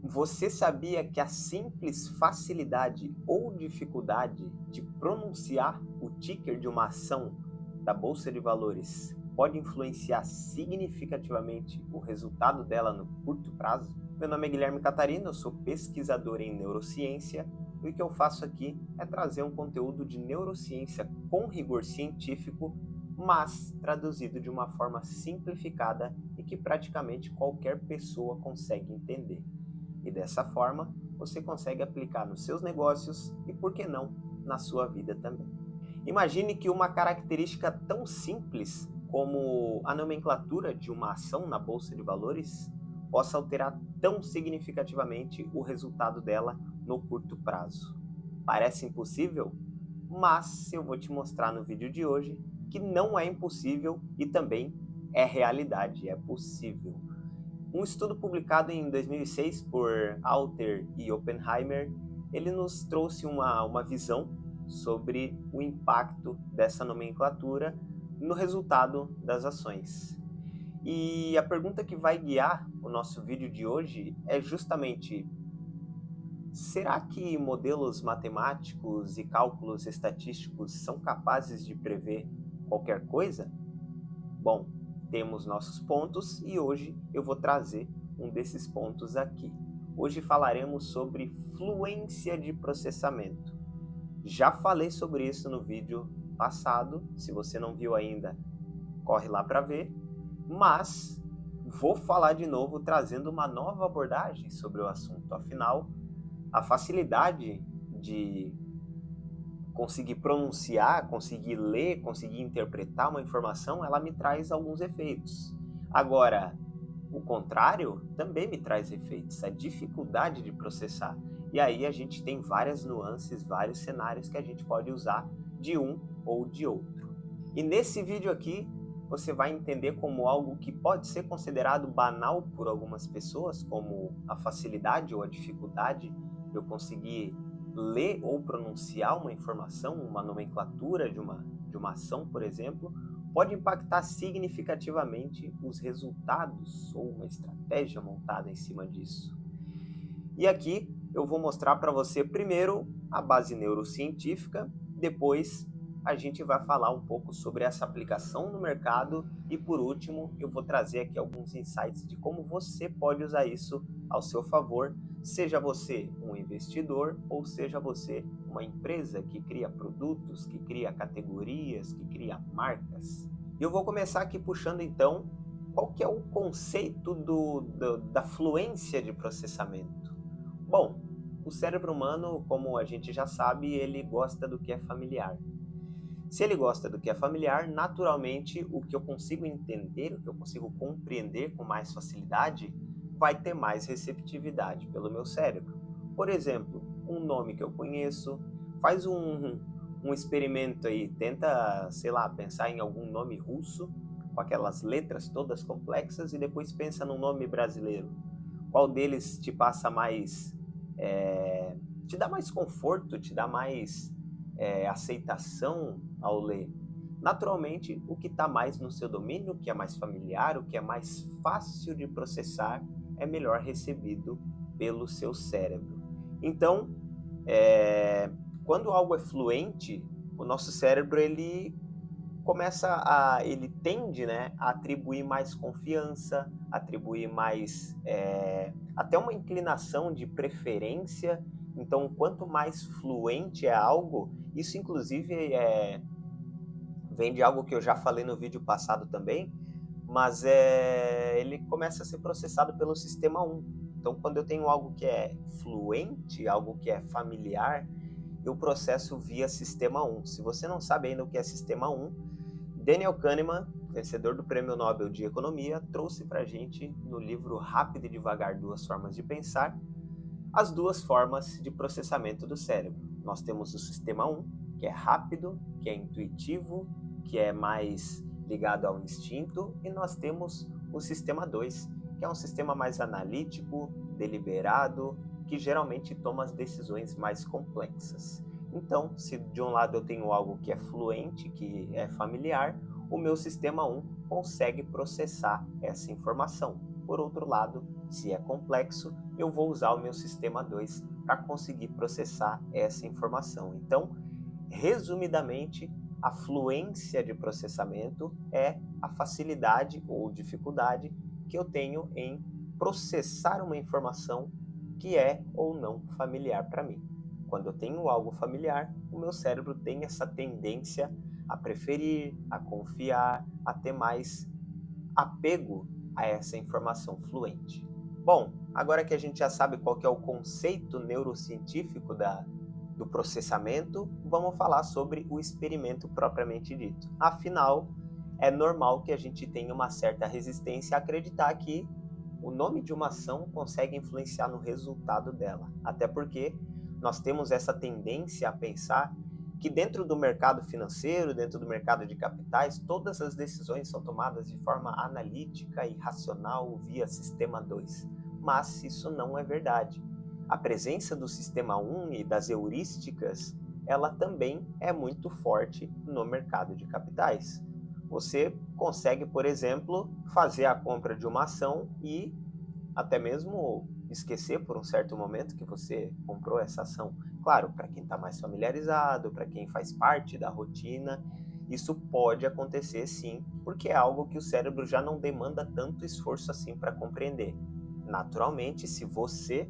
Você sabia que a simples facilidade ou dificuldade de pronunciar o ticker de uma ação da Bolsa de Valores pode influenciar significativamente o resultado dela no curto prazo? Meu nome é Guilherme Catarino, eu sou pesquisador em neurociência e o que eu faço aqui é trazer um conteúdo de neurociência com rigor científico, mas traduzido de uma forma simplificada e que praticamente qualquer pessoa consegue entender. E dessa forma, você consegue aplicar nos seus negócios e, por que não, na sua vida também. Imagine que uma característica tão simples como a nomenclatura de uma ação na bolsa de valores possa alterar tão significativamente o resultado dela no curto prazo. Parece impossível? Mas eu vou te mostrar no vídeo de hoje que não é impossível e também é realidade, é possível. Um estudo publicado em 2006 por Alter e Oppenheimer, ele nos trouxe uma visão sobre o impacto dessa nomenclatura no resultado das ações. E a pergunta que vai guiar o nosso vídeo de hoje é justamente: será que modelos matemáticos e cálculos estatísticos são capazes de prever qualquer coisa? Bom, temos nossos pontos e hoje eu vou trazer um desses pontos aqui. Hoje falaremos sobre fluência de processamento. Já falei sobre isso no vídeo passado, se você não viu ainda, corre lá para ver, mas vou falar de novo trazendo uma nova abordagem sobre o assunto. Afinal, a facilidade de conseguir pronunciar, conseguir ler, conseguir interpretar uma informação, ela me traz alguns efeitos. Agora, o contrário também me traz efeitos, a dificuldade de processar. E aí a gente tem várias nuances, vários cenários que a gente pode usar de um ou de outro. E nesse vídeo aqui, você vai entender como algo que pode ser considerado banal por algumas pessoas, como a facilidade ou a dificuldade de eu conseguir ler ou pronunciar uma informação, uma nomenclatura de uma ação, por exemplo, pode impactar significativamente os resultados ou uma estratégia montada em cima disso. E aqui eu vou mostrar para você primeiro a base neurocientífica, depois a gente vai falar um pouco sobre essa aplicação no mercado e, por último, eu vou trazer aqui alguns insights de como você pode usar isso ao seu favor, seja você um investidor ou seja você uma empresa que cria produtos, que cria categorias, que cria marcas. E eu vou começar aqui puxando então qual que é o conceito da fluência de processamento. Bom, o cérebro humano, como a gente já sabe, ele gosta do que é familiar. Se ele gosta do que é familiar, naturalmente o que eu consigo entender, o que eu consigo compreender com mais facilidade, vai ter mais receptividade pelo meu cérebro. Por exemplo, um nome que eu conheço, faz um experimento aí, tenta, sei lá, pensar em algum nome russo, com aquelas letras todas complexas, e depois pensa num nome brasileiro. Qual deles te passa mais, te dá mais conforto, te dá mais aceitação ao ler? Naturalmente, o que está mais no seu domínio, o que é mais familiar, o que é mais fácil de processar, é melhor recebido pelo seu cérebro. Então, quando algo é fluente, o nosso cérebro ele ele tende, né, a atribuir mais confiança, atribuir mais, até uma inclinação de preferência. Então, quanto mais fluente é algo, isso inclusive vem de algo que eu já falei no vídeo passado também, mas ele começa a ser processado pelo sistema 1. Então, quando eu tenho algo que é fluente, algo que é familiar, eu processo via sistema 1. Se você não sabe ainda o que é sistema 1, Daniel Kahneman, vencedor do Prêmio Nobel de Economia, trouxe para a gente no livro Rápido e Devagar, Duas Formas de Pensar, as duas formas de processamento do cérebro. Nós temos o sistema 1, que é rápido, que é intuitivo, que é mais ligado ao instinto, e nós temos o sistema 2, que é um sistema mais analítico, deliberado, que geralmente toma as decisões mais complexas. Então, se de um lado eu tenho algo que é fluente, que é familiar, o meu sistema 1 consegue processar essa informação. Por outro lado, Se é complexo, eu vou usar o meu sistema 2 para conseguir processar essa informação. Então, resumidamente, a fluência de processamento é a facilidade ou dificuldade que eu tenho em processar uma informação que é ou não familiar para mim. Quando eu tenho algo familiar, o meu cérebro tem essa tendência a preferir, a confiar, a ter mais apego a essa informação fluente. Bom, agora que a gente já sabe qual que é o conceito neurocientífico do processamento, vamos falar sobre o experimento propriamente dito. Afinal, é normal que a gente tenha uma certa resistência a acreditar que o nome de uma ação consegue influenciar no resultado dela. Até porque nós temos essa tendência a pensar que dentro do mercado financeiro, dentro do mercado de capitais, todas as decisões são tomadas de forma analítica e racional via sistema 2. Mas isso não é verdade. A presença do sistema 1 e das heurísticas, ela também é muito forte no mercado de capitais. Você consegue, por exemplo, fazer a compra de uma ação e até mesmo esquecer por um certo momento que você comprou essa ação. Claro, para quem está mais familiarizado, para quem faz parte da rotina, isso pode acontecer sim, porque é algo que o cérebro já não demanda tanto esforço assim para compreender. Naturalmente, se você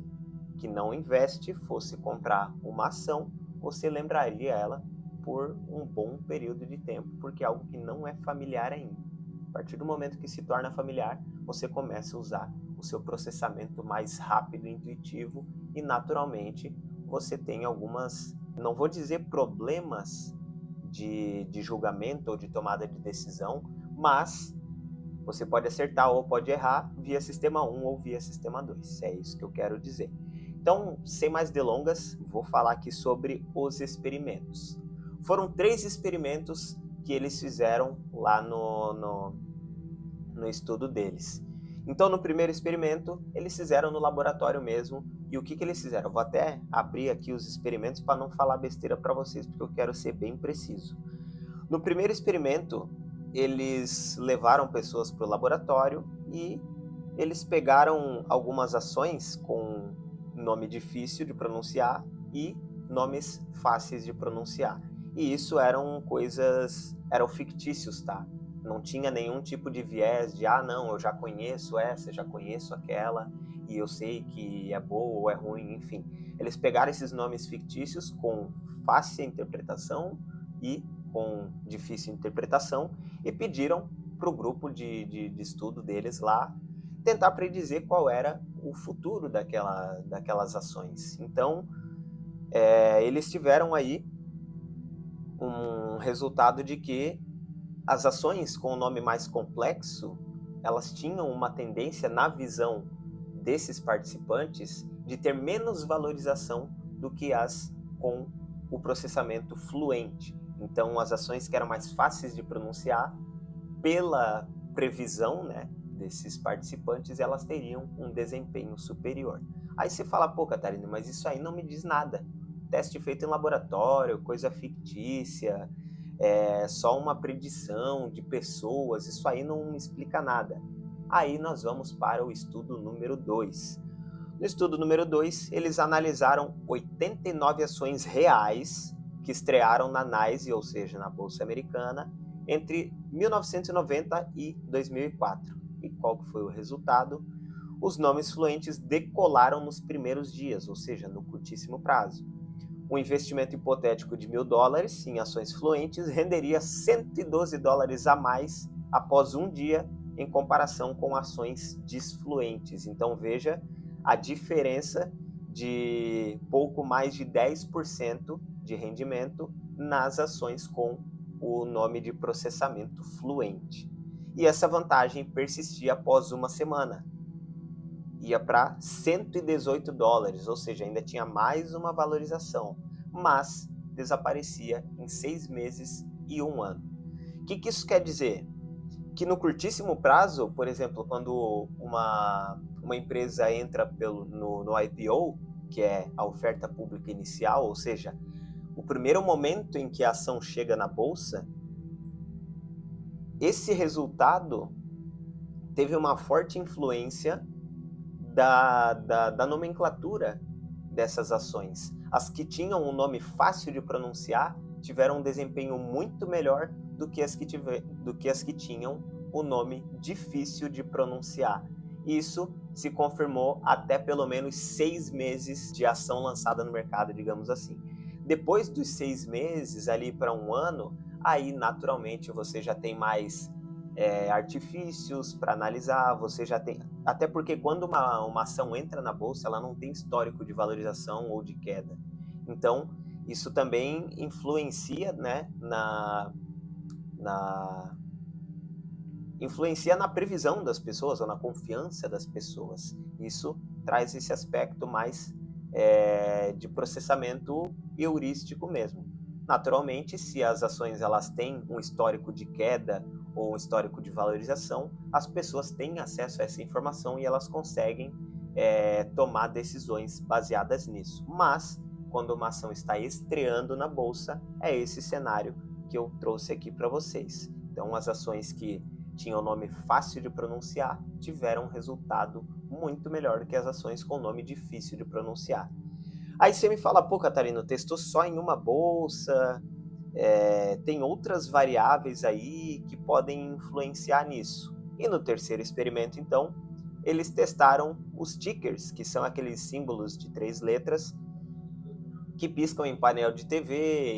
que não investe fosse comprar uma ação, você lembraria ela por um bom período de tempo, porque é algo que não é familiar ainda. A partir do momento que se torna familiar, você começa a usar o seu processamento mais rápido e intuitivo e naturalmente você tem algumas, não vou dizer problemas de julgamento ou de tomada de decisão, mas você pode acertar ou pode errar via sistema 1 ou via sistema 2, é isso que eu quero dizer. Então, sem mais delongas, vou falar aqui sobre os experimentos. Foram 3 experimentos que eles fizeram lá no estudo deles. Então, no primeiro experimento, eles fizeram no laboratório mesmo. E o que eles fizeram? Eu vou até abrir aqui os experimentos para não falar besteira para vocês, porque eu quero ser bem preciso. No primeiro experimento, eles levaram pessoas para o laboratório e eles pegaram algumas ações com nome difícil de pronunciar e nomes fáceis de pronunciar. E isso eram fictícios, tá? Não tinha nenhum tipo de viés de, não, eu já conheço essa, já conheço aquela, e eu sei que é boa ou é ruim, enfim. Eles pegaram esses nomes fictícios com fácil interpretação e com difícil interpretação e pediram para o grupo de estudo deles lá tentar predizer qual era o futuro daquelas ações. Então, eles tiveram aí um resultado de que as ações com o nome mais complexo, elas tinham uma tendência, na visão desses participantes, de ter menos valorização do que as com o processamento fluente. Então, as ações que eram mais fáceis de pronunciar, pela previsão, né, desses participantes, elas teriam um desempenho superior. Aí você fala, pô, Catarina, mas isso aí não me diz nada. Teste feito em laboratório, coisa fictícia, só uma predição de pessoas, isso aí não explica nada. Aí nós vamos para o estudo número 2. No estudo número 2, eles analisaram 89 ações reais que estrearam na NYSE, ou seja, na Bolsa Americana, entre 1990 e 2004. E qual foi o resultado? Os nomes fluentes decolaram nos primeiros dias, ou seja, no curtíssimo prazo. Um investimento hipotético de $1.000 em ações fluentes renderia $112 a mais após um dia em comparação com ações desfluentes. Então veja a diferença de pouco mais de 10% de rendimento nas ações com o nome de processamento fluente. E essa vantagem persistia após uma semana. Ia para $118, ou seja, ainda tinha mais uma valorização, mas desaparecia em 6 meses e 1 ano. O que isso quer dizer? Que no curtíssimo prazo, por exemplo, quando uma empresa entra no IPO, que é a oferta pública inicial, ou seja, o primeiro momento em que a ação chega na bolsa, esse resultado teve uma forte influência da nomenclatura dessas ações. As que tinham um nome fácil de pronunciar tiveram um desempenho muito melhor do que as que tinham o nome difícil de pronunciar. Isso se confirmou até pelo menos 6 meses de ação lançada no mercado, digamos assim. Depois dos 6 meses, ali para um ano, aí naturalmente você já tem mais artifícios para analisar, você já tem... Até porque quando uma ação entra na bolsa, ela não tem histórico de valorização ou de queda. Então, isso também influencia, né, influencia na previsão das pessoas ou na confiança das pessoas. Isso traz esse aspecto mais de processamento heurístico mesmo. Naturalmente, se as ações elas têm um histórico de queda ou um histórico de valorização, as pessoas têm acesso a essa informação e elas conseguem tomar decisões baseadas nisso. Mas, quando uma ação está estreando na bolsa, é esse cenário que eu trouxe aqui para vocês. Então, as ações que tinham nome fácil de pronunciar tiveram um resultado muito melhor do que as ações com nome difícil de pronunciar. Aí você me fala, pô, Catarina, testou só em uma bolsa, tem outras variáveis aí que podem influenciar nisso. E no terceiro experimento, então, eles testaram os tickers, que são aqueles símbolos de 3 letras que piscam em painel de TV,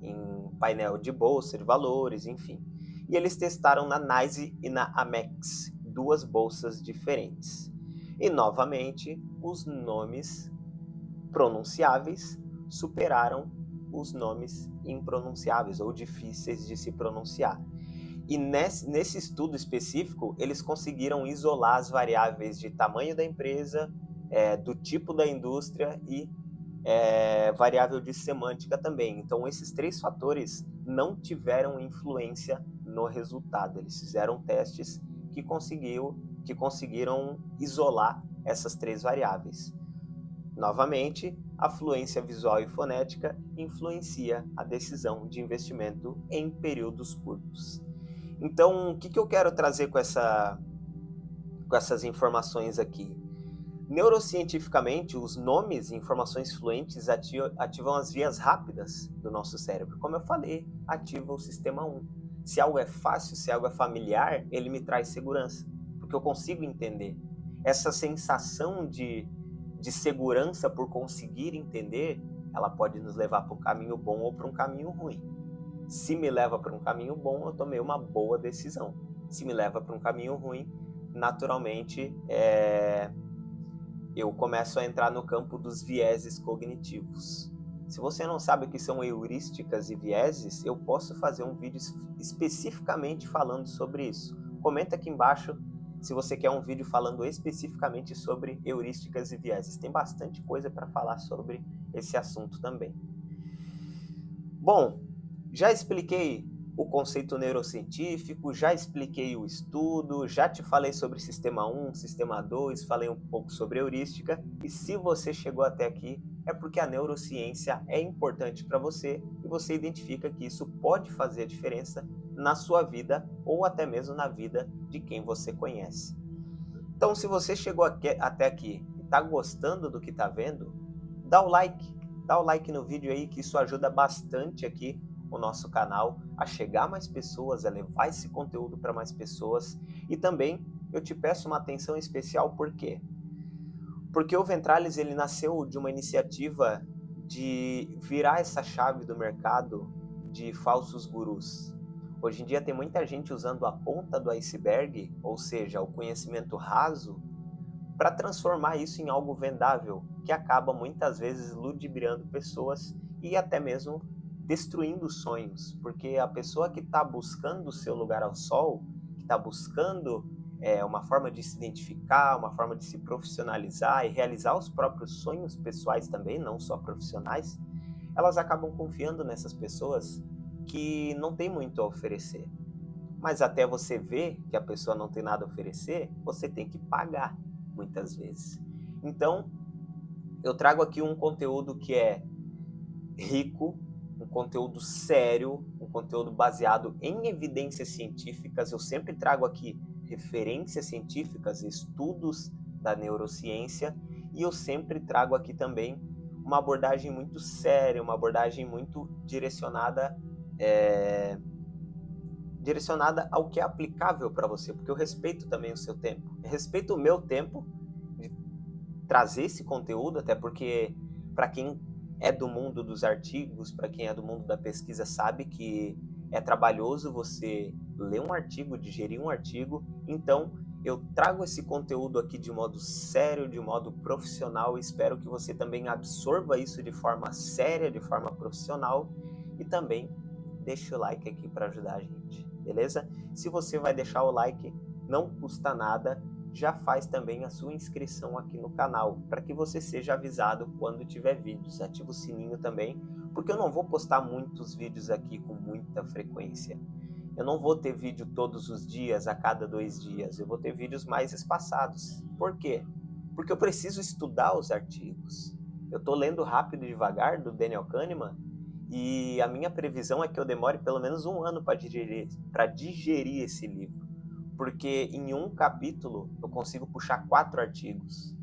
em painel de bolsa de valores, enfim. E eles testaram na NYSE e na Amex, 2 bolsas diferentes. E, novamente, os nomes pronunciáveis superaram os nomes impronunciáveis ou difíceis de se pronunciar. E nesse estudo específico, eles conseguiram isolar as variáveis de tamanho da empresa, do tipo da indústria e variável de semântica também. Então, esses 3 fatores não tiveram influência no resultado. Eles fizeram testes que conseguiram isolar essas 3 variáveis. Novamente, a fluência visual e fonética influencia a decisão de investimento em períodos curtos. Então, o que eu quero trazer com essas informações aqui? Neurocientificamente, os nomes e informações fluentes ativam as vias rápidas do nosso cérebro. Como eu falei, ativa o sistema 1. Se algo é fácil, se algo é familiar, ele me traz segurança, porque eu consigo entender. Essa sensação de segurança por conseguir entender, ela pode nos levar para um caminho bom ou para um caminho ruim. Se me leva para um caminho bom, eu tomei uma boa decisão. Se me leva para um caminho ruim, naturalmente, eu começo a entrar no campo dos vieses cognitivos. Se você não sabe o que são heurísticas e vieses, eu posso fazer um vídeo especificamente falando sobre isso. Comenta aqui embaixo se você quer um vídeo falando especificamente sobre heurísticas e vieses. Tem bastante coisa para falar sobre esse assunto também. Bom, já expliquei o conceito neurocientífico, já expliquei o estudo, já te falei sobre sistema 1, sistema 2, falei um pouco sobre heurística, e se você chegou até aqui, é porque a neurociência é importante para você e você identifica que isso pode fazer a diferença na sua vida ou até mesmo na vida de quem você conhece. Então, se você chegou até aqui e está gostando do que está vendo, dá o like no vídeo aí, que isso ajuda bastante aqui o nosso canal a chegar a mais pessoas, a levar esse conteúdo para mais pessoas. E também eu te peço uma atenção especial, por quê? Porque o Ventralis ele nasceu de uma iniciativa de virar essa chave do mercado de falsos gurus. Hoje em dia tem muita gente usando a ponta do iceberg, ou seja, o conhecimento raso, para transformar isso em algo vendável, que acaba muitas vezes ludibriando pessoas e até mesmo destruindo sonhos, porque a pessoa que está buscando o seu lugar ao sol, que está buscando uma forma de se identificar, uma forma de se profissionalizar e realizar os próprios sonhos pessoais também, não só profissionais, elas acabam confiando nessas pessoas que não tem muito a oferecer. Mas até você ver que a pessoa não tem nada a oferecer, você tem que pagar, muitas vezes. Então, eu trago aqui um conteúdo que é rico, um conteúdo sério, um conteúdo baseado em evidências científicas. Eu sempre trago aqui referências científicas, estudos da neurociência, e eu sempre trago aqui também uma abordagem muito séria, uma abordagem muito direcionada ao que é aplicável para você, porque eu respeito também o seu tempo, eu respeito o meu tempo de trazer esse conteúdo, até porque para quem é do mundo dos artigos, para quem é do mundo da pesquisa, sabe que é trabalhoso você ler um artigo, digerir um artigo. Então eu trago esse conteúdo aqui de modo sério, de modo profissional, e espero que você também absorva isso de forma séria, de forma profissional, e também deixa o like aqui para ajudar a gente, beleza? Se você vai deixar o like, não custa nada, já faz também a sua inscrição aqui no canal, para que você seja avisado quando tiver vídeos. Ativa o sininho também, porque eu não vou postar muitos vídeos aqui com muita frequência. Eu não vou ter vídeo todos os dias, a cada 2 dias. Eu vou ter vídeos mais espaçados. Por quê? Porque eu preciso estudar os artigos. Eu estou lendo Rápido e Devagar, do Daniel Kahneman, e a minha previsão é que eu demore pelo menos 1 ano para digerir esse livro. Porque em um capítulo eu consigo puxar 4 artigos.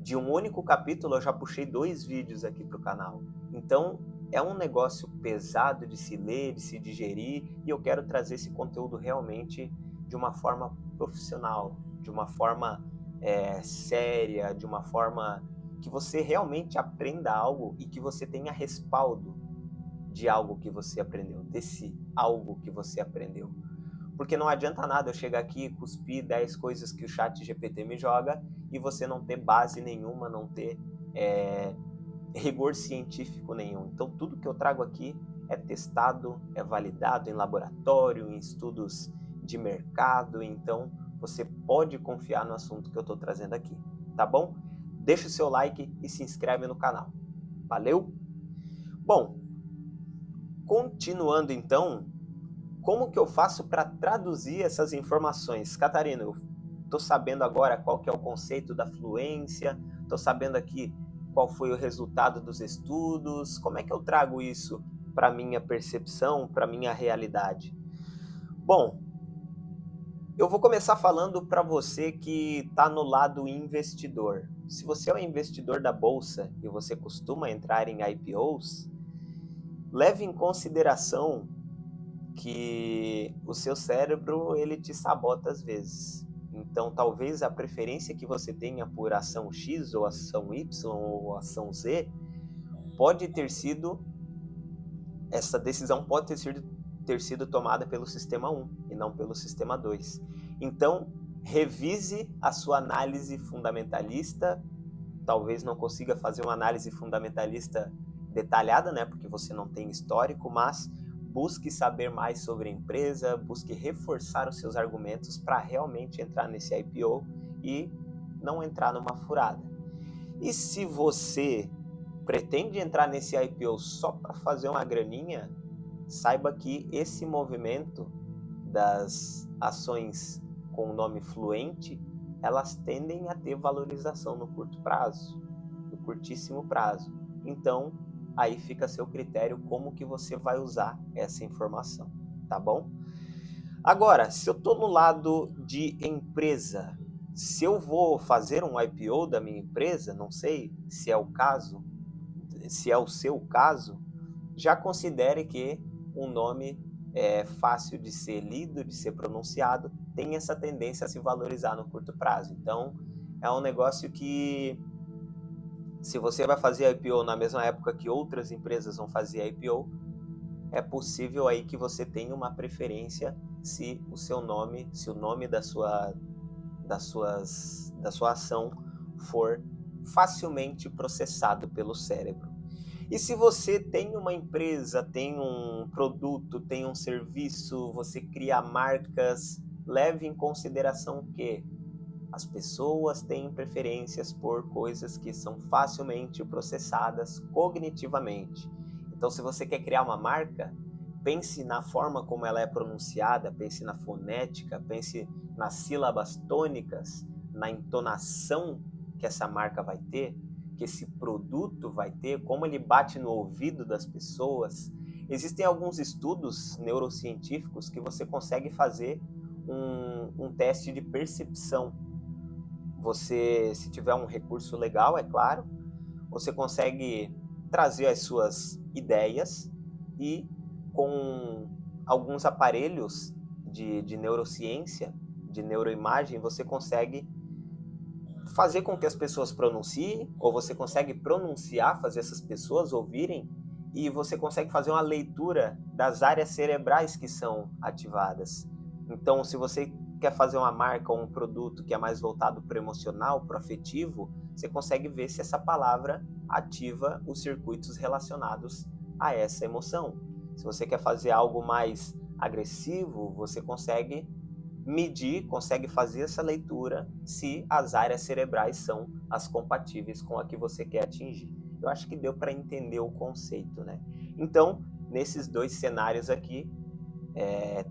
De um único capítulo eu já puxei 2 vídeos aqui para o canal. Então é um negócio pesado de se ler, de se digerir, e eu quero trazer esse conteúdo realmente de uma forma profissional, de uma forma séria, de uma forma que você realmente aprenda algo e que você tenha respaldo de algo que você aprendeu, desse algo que você aprendeu. Porque não adianta nada eu chegar aqui e cuspir 10 coisas que o ChatGPT me joga e você não ter base nenhuma, não ter rigor científico nenhum. Então tudo que eu trago aqui é testado, é validado em laboratório, em estudos de mercado, então você pode confiar no assunto que eu estou trazendo aqui, tá bom? Deixa o seu like e se inscreve no canal. Valeu? Bom, continuando então, como que eu faço para traduzir essas informações? Catarina, eu estou sabendo agora qual que é o conceito da fluência, estou sabendo aqui qual foi o resultado dos estudos, como é que eu trago isso para a minha percepção, para a minha realidade? Bom, eu vou começar falando para você que está no lado investidor. Se você é um investidor da bolsa e você costuma entrar em IPOs, leve em consideração que o seu cérebro ele te sabota às vezes. Então, talvez a preferência que você tenha por ação X ou ação Y ou ação Z pode ter sido, essa decisão pode ter sido tomada pelo sistema 1 e não pelo sistema 2. Então, revise a sua análise fundamentalista. Talvez não consiga fazer uma análise fundamentalista detalhada, né, porque você não tem histórico, mas busque saber mais sobre a empresa, busque reforçar os seus argumentos para realmente entrar nesse IPO e não entrar numa furada. E se você pretende entrar nesse IPO só para fazer uma graninha, saiba que esse movimento das ações com o nome fluente, elas tendem a ter valorização no curto prazo, no curtíssimo prazo. Então, aí fica a seu critério como que você vai usar essa informação, tá bom? Agora, se eu estou no lado de empresa, se eu vou fazer um IPO da minha empresa, não sei se é o caso, se é o seu caso, já considere que um nome é fácil de ser lido, de ser pronunciado, tem essa tendência a se valorizar no curto prazo. Então, é um negócio que, se você vai fazer IPO na mesma época que outras empresas vão fazer IPO, é possível aí que você tenha uma preferência se o seu nome, se o nome da sua ação for facilmente processado pelo cérebro. E se você tem uma empresa, tem um produto, tem um serviço, você cria marcas, leve em consideração que as pessoas têm preferências por coisas que são facilmente processadas cognitivamente. Então, se você quer criar uma marca, pense na forma como ela é pronunciada, pense na fonética, pense nas sílabas tônicas, na entonação que essa marca vai ter, que esse produto vai ter, como ele bate no ouvido das pessoas. Existem alguns estudos neurocientíficos que você consegue fazer um teste de percepção. Você, se tiver um recurso legal, é claro, você consegue trazer as suas ideias e com alguns aparelhos de neurociência, de neuroimagem, você consegue fazer com que as pessoas pronunciem, ou você consegue pronunciar, fazer essas pessoas ouvirem, e você consegue fazer uma leitura das áreas cerebrais que são ativadas. Então, se você quer fazer uma marca ou um produto que é mais voltado para o emocional, para o afetivo, você consegue ver se essa palavra ativa os circuitos relacionados a essa emoção. Se você quer fazer algo mais agressivo, você consegue medir, consegue fazer essa leitura se as áreas cerebrais são as compatíveis com a que você quer atingir. Eu acho que deu para entender o conceito, né? Então, nesses dois cenários aqui,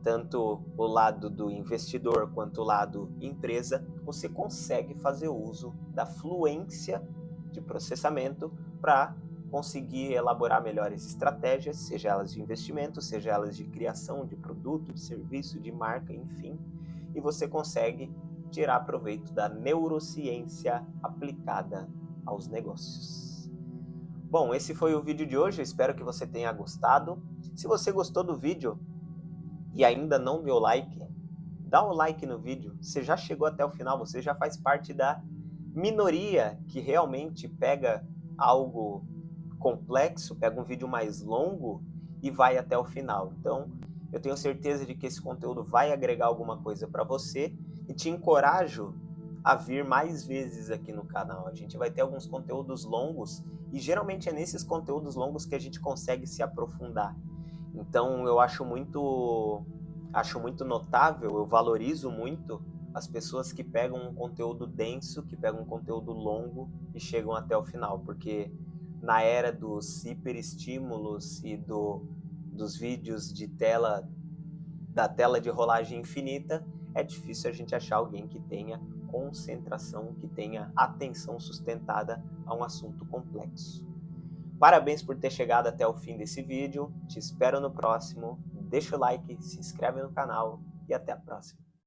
tanto o lado do investidor quanto o lado empresa, você consegue fazer uso da fluência de processamento para conseguir elaborar melhores estratégias, seja elas de investimento, seja elas de criação de produto, de serviço, de marca, enfim, e você consegue tirar proveito da neurociência aplicada aos negócios. Bom, esse foi o vídeo de hoje, eu espero que você tenha gostado. Se você gostou do vídeo e ainda não deu like, dá um like no vídeo. Você já chegou até o final, você já faz parte da minoria que realmente pega algo complexo, pega um vídeo mais longo e vai até o final. Então, eu tenho certeza de que esse conteúdo vai agregar alguma coisa para você e te encorajo a vir mais vezes aqui no canal. A gente vai ter alguns conteúdos longos e geralmente é nesses conteúdos longos que a gente consegue se aprofundar. Então, eu acho muito notável, eu valorizo muito as pessoas que pegam um conteúdo denso, que pegam um conteúdo longo e chegam até o final, porque na era dos hiperestímulos e dos vídeos de da tela de rolagem infinita, é difícil a gente achar alguém que tenha concentração, que tenha atenção sustentada a um assunto complexo. Parabéns por ter chegado até o fim desse vídeo, te espero no próximo, deixa o like, se inscreve no canal e até a próxima.